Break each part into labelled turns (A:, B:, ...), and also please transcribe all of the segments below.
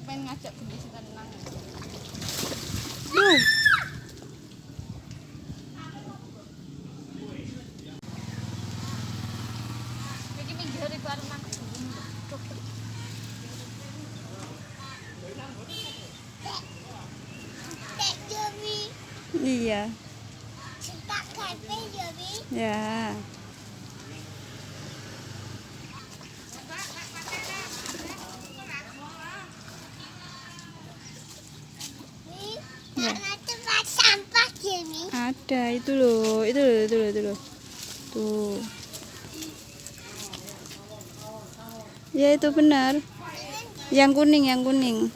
A: pengen ngajak gendis tenang. Iki minggir iku arep nang kebun.
B: Iya.
C: Tak kafe jadi.
B: Ya. Ya.
C: Karena tempat sampah jadi.
B: Ada itu loh, itu loh, itu loh, itu loh. Tuh. Ya itu benar. Yang kuning, yang kuning.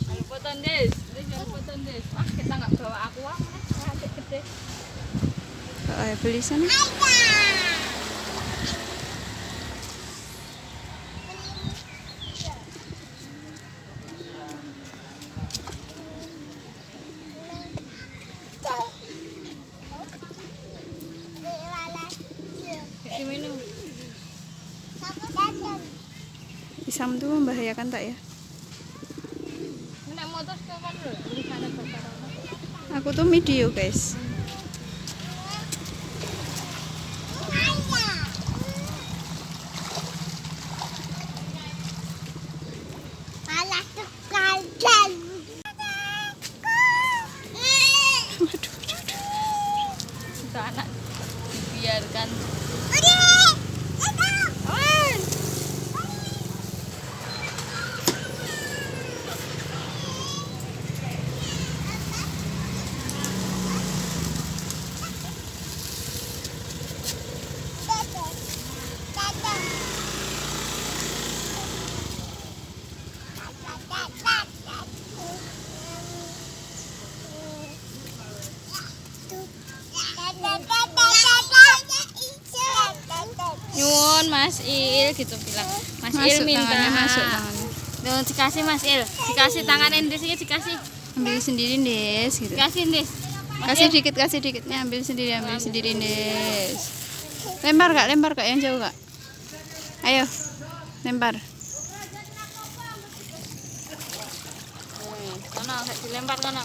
A: Ayo foto Des, jangan foto Des. Ah, kita nggak bawa aku adik gede.
B: Ayo beli sana.
A: Diminum.
B: Isam tuh membahayakan tak ya?
A: Nek motor kan lho, tulisane bakar.
B: Aku tuh video guys.
C: Malah kekal.
A: Itu anak biarkan. Nyuwun Mas Il gitu bilang. Mas Il minta.
B: Masuk tangannya.
A: Tuh dikasih Mas Il, dikasih tangan Des iki dikasih.
B: Ambil sendiri Des gitu.
A: Dikasih Des.
B: Kasih dikit nih, ambil sendiri Des. Lempar kak yang jauh kak. Ayo, lempar.
A: Kono dilempar kono.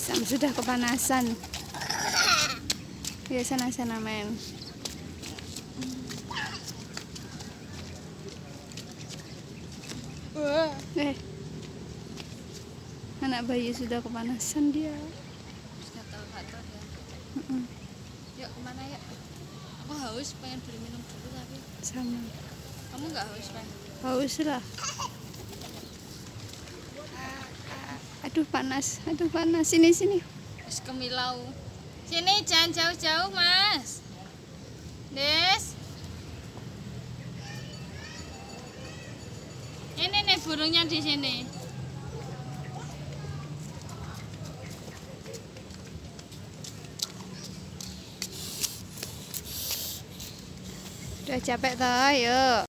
B: Sam sudah kepanasan. Ya sana-sana main. Anak bayi sudah kepanasan dia.
A: Gatal dia.
B: Mm-mm.
A: Yuk kemana ya? Aku haus, pengen beli minum dulu tapi
B: Sama.
A: kamu nggak haus kan?
B: Haus lah. Aduh panas. Sini.
A: Wis kemilau. Sini jangan jauh-jauh mas. Des. Ini nih burungnya di sini.
B: Udah capek toh, yuk.